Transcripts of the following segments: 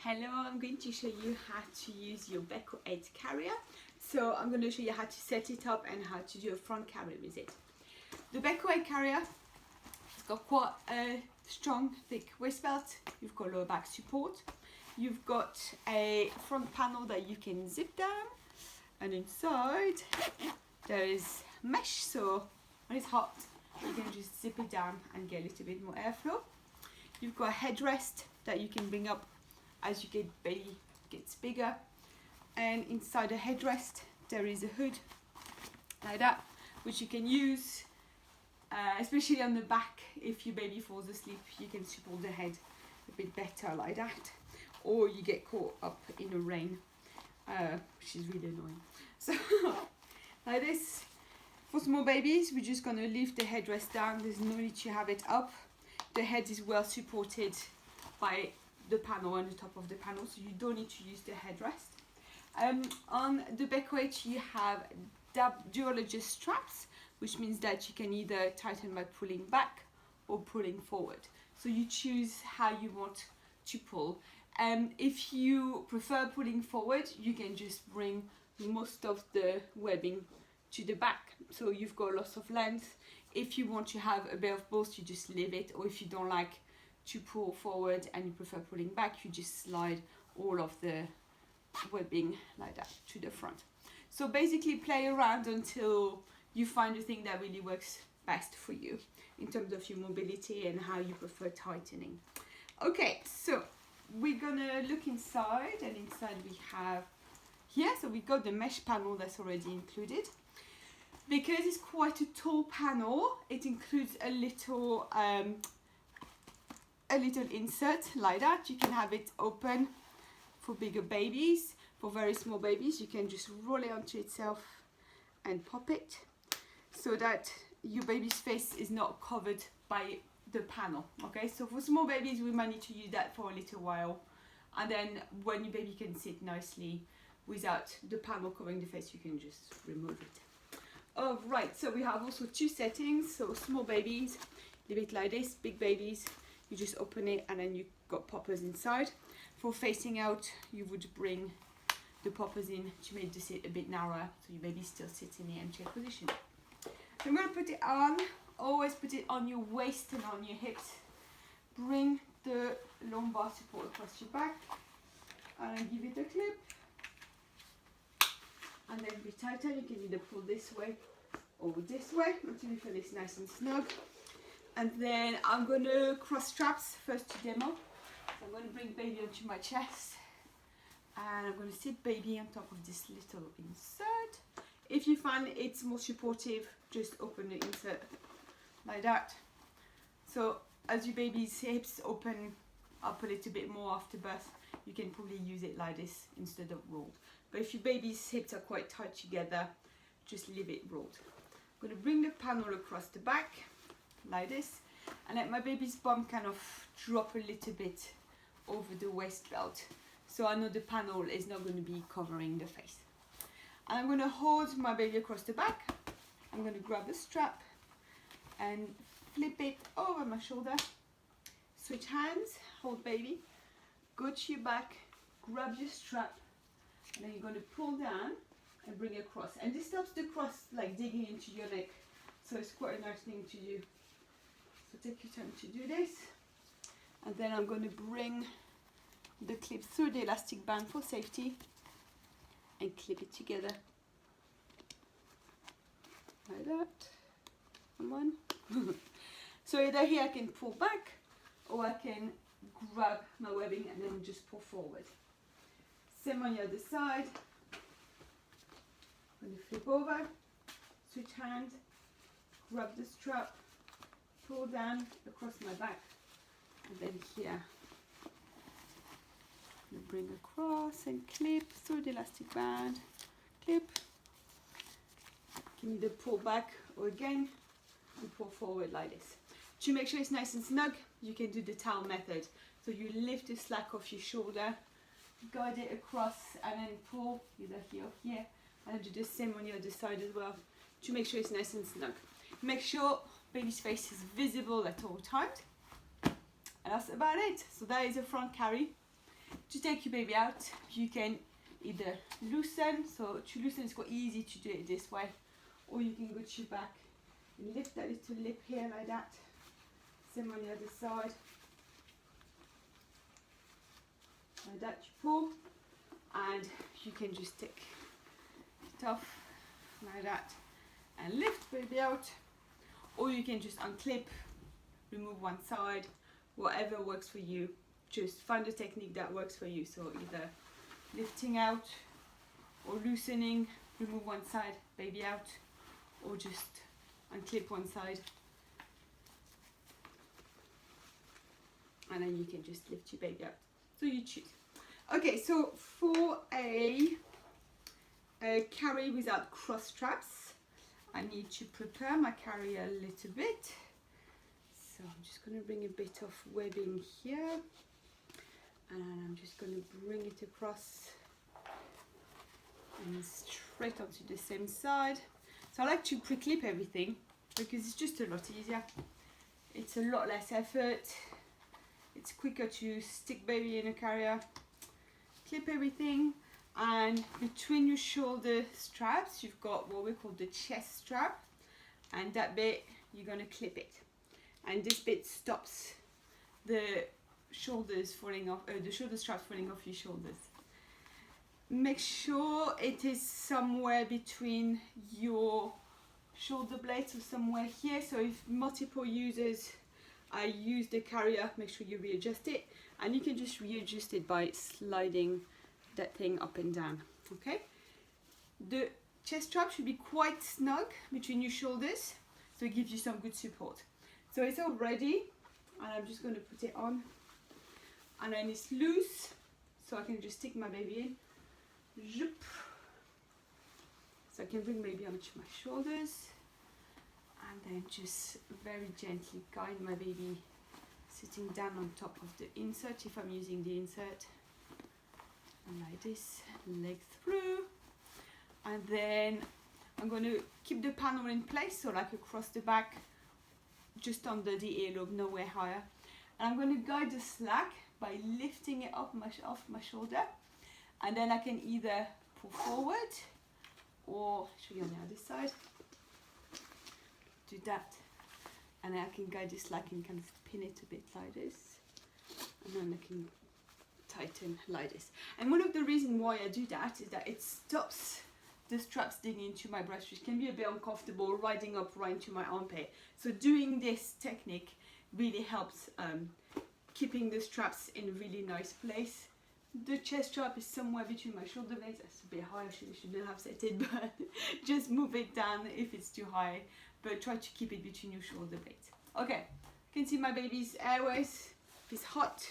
Hello, I'm going to show you how to use your Beco 8 carrier. So I'm going to show you how to set it up and how to do a front carry with it. The Beco 8 carrier has got quite a strong, thick waist belt. You've got lower back support. You've got a front panel that you can zip down, and inside there is mesh, so when it's hot you can just zip it down and get a little bit more airflow. You've got a headrest that you can bring up as your belly gets bigger, and inside the headrest there is a hood like that, which you can use especially on the back. If your baby falls asleep, you can support the head a bit better like that, or you get caught up in the rain, which is really annoying. So like this. For small babies, we're just going to lift the headrest down. There's no need to have it up. The head is well supported by the panel and the top of the panel, so you don't need to use the headrest. On the Beco 8 you have dual adjust straps, which means that you can either tighten by pulling back or pulling forward. So you choose how you want to pull. If you prefer pulling forward, you can just bring most of the webbing to the back, so you've got lots of length. If you want to have a bit of both, you just leave it, or if you don't like to pull forward and you prefer pulling back, you just slide all of the webbing like that to the front. So basically play around until you find the thing that really works best for you in terms of your mobility and how you prefer tightening. Okay, so we're gonna look inside, and inside we have here, so we got the mesh panel that's already included. Because it's quite a tall panel, it includes a little insert like that. You can have it open for bigger babies. For very small babies, you can just roll it onto itself and pop it, so that your baby's face is not covered by the panel. Okay, so for small babies we might need to use that for a little while, and then when your baby can sit nicely without the panel covering the face, you can just remove it. Alright, so we have also two settings. So small babies, leave it like this. Big babies, you just open it and then you've got poppers inside. For facing out, you would bring the poppers in to make the seat a bit narrower, so your baby still sits in the armchair position. I'm going to put it on. Always put it on your waist and on your hips. Bring the lumbar support across your back and give it a clip. And then be tighter. You can either pull this way or this way until you feel it's nice and snug. And then I'm going to cross straps first to demo. So I'm going to bring baby onto my chest, and I'm going to sit baby on top of this little insert. If you find it's more supportive, just open the insert like that. So as your baby's hips open up a little bit more after birth, you can probably use it like this instead of rolled. But if your baby's hips are quite tight together, just leave it rolled. I'm going to bring the panel across the back like this, and let my baby's bum kind of drop a little bit over the waist belt, so I know the panel is not going to be covering the face. And I'm going to hold my baby across the back. I'm going to grab the strap and flip it over my shoulder. Switch hands, hold baby, go to your back, grab your strap, and then you're going to pull down and bring it across. And this stops the cross like digging into your neck, so it's quite a nice thing to do. So take your time to do this. And then I'm going to bring the clip through the elastic band for safety and clip it together like that. Come on. So either here I can pull back, or I can grab my webbing and then just pull forward. Same on the other side. I'm going to flip over, switch hand, grab the strap, pull down across my back, and then here you bring across and clip through the elastic band, clip. You can either pull back, or again you pull forward like this. To make sure it's nice and snug, you can do the towel method. So you lift the slack off your shoulder, guide it across, and then pull either here or here, and do the same on the other side as well to make sure it's nice and snug. Make sure baby's face is visible at all times, and that's about it. So that is a front carry. to take your baby out, you can either loosen, so to loosen it's quite easy to do it this way, or you can go to your back and lift that little lip here like that. Same on the other side. Like that you pull, and you can just take it off like that and lift baby out, or you can just unclip, remove one side, whatever works for you. Just find a technique that works for you. So either lifting out or loosening, remove one side, baby out, or just unclip one side, and then you can just lift your baby out. So you choose. Okay, so for a carry without cross straps, I need to prepare my carry a little bit. So I'm just going to bring a bit of webbing here, and I'm just going to bring it across and straight onto the same side. So I like to pre-clip everything because it's just a lot easier. It's a lot less effort. It's quicker to stick baby in a carrier. Clip everything, and between your shoulder straps you've got what we call the chest strap, and that bit you're going to clip it, and this bit stops the shoulders falling off, the shoulder straps falling off your shoulders. Make sure it is somewhere between your shoulder blades or somewhere here. So if multiple users use the carrier, make sure you readjust it, and you can just readjust it by sliding that thing up and down. Okay, the chest strap should be quite snug between your shoulders, so it gives you some good support. So it's all ready, and I'm just going to put it on, and then it's loose, so I can just stick my baby in. Zoop. So I can bring baby onto my shoulders, and then just very gently guide my baby sitting down on top of the insert if I'm using the insert, and like this, leg through, and then I'm going to keep the panel in place, so like across the back, just under the earlobe, nowhere higher, and I'm going to guide the slack by lifting it off my shoulder, and then I can either pull forward or show you on the other side, do that, and then I can guide the slack and kind of pin it a bit like this, and then I can tighten like this. And one of the reasons why I do that is that it stops the straps digging into my breast, which can be a bit uncomfortable, riding up right into my armpit. So doing this technique really helps keeping the straps in a really nice place. The chest strap is somewhere between my shoulder blades. That's a bit high, I shouldn't have set it, but just move it down if it's too high, but try to keep it between your shoulder blades. Okay, you can see my baby's airways. If it's hot,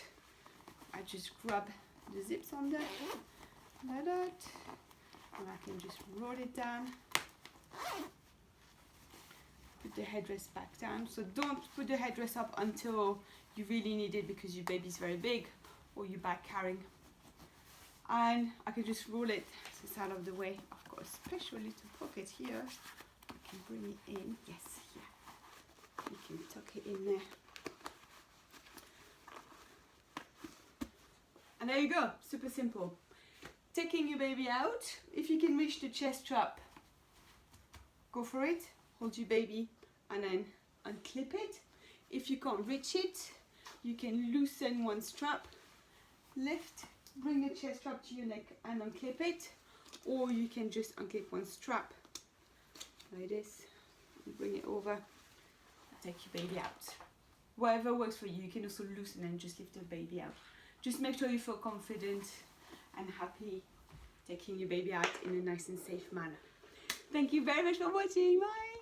I just grab the zips on there, like that, and I can just roll it down. Put the headdress back down. So don't put the headdress up until you really need it because your baby's very big or you're back carrying. And I can just roll it so it's out of the way. I've got a special little pocket here. I can bring it in. Yes, here. You can tuck it in there. And there you go, super simple. Taking your baby out, if you can reach the chest strap, go for it. Hold your baby and then unclip it. If you can't reach it, you can loosen one strap, lift, bring the chest strap to your neck and unclip it, or you can just unclip one strap like this and bring it over and take your baby out. Whatever works for you. You can also loosen and just lift the baby out. Just make sure you feel confident and happy taking your baby out in a nice and safe manner. Thank you very much for watching. Bye!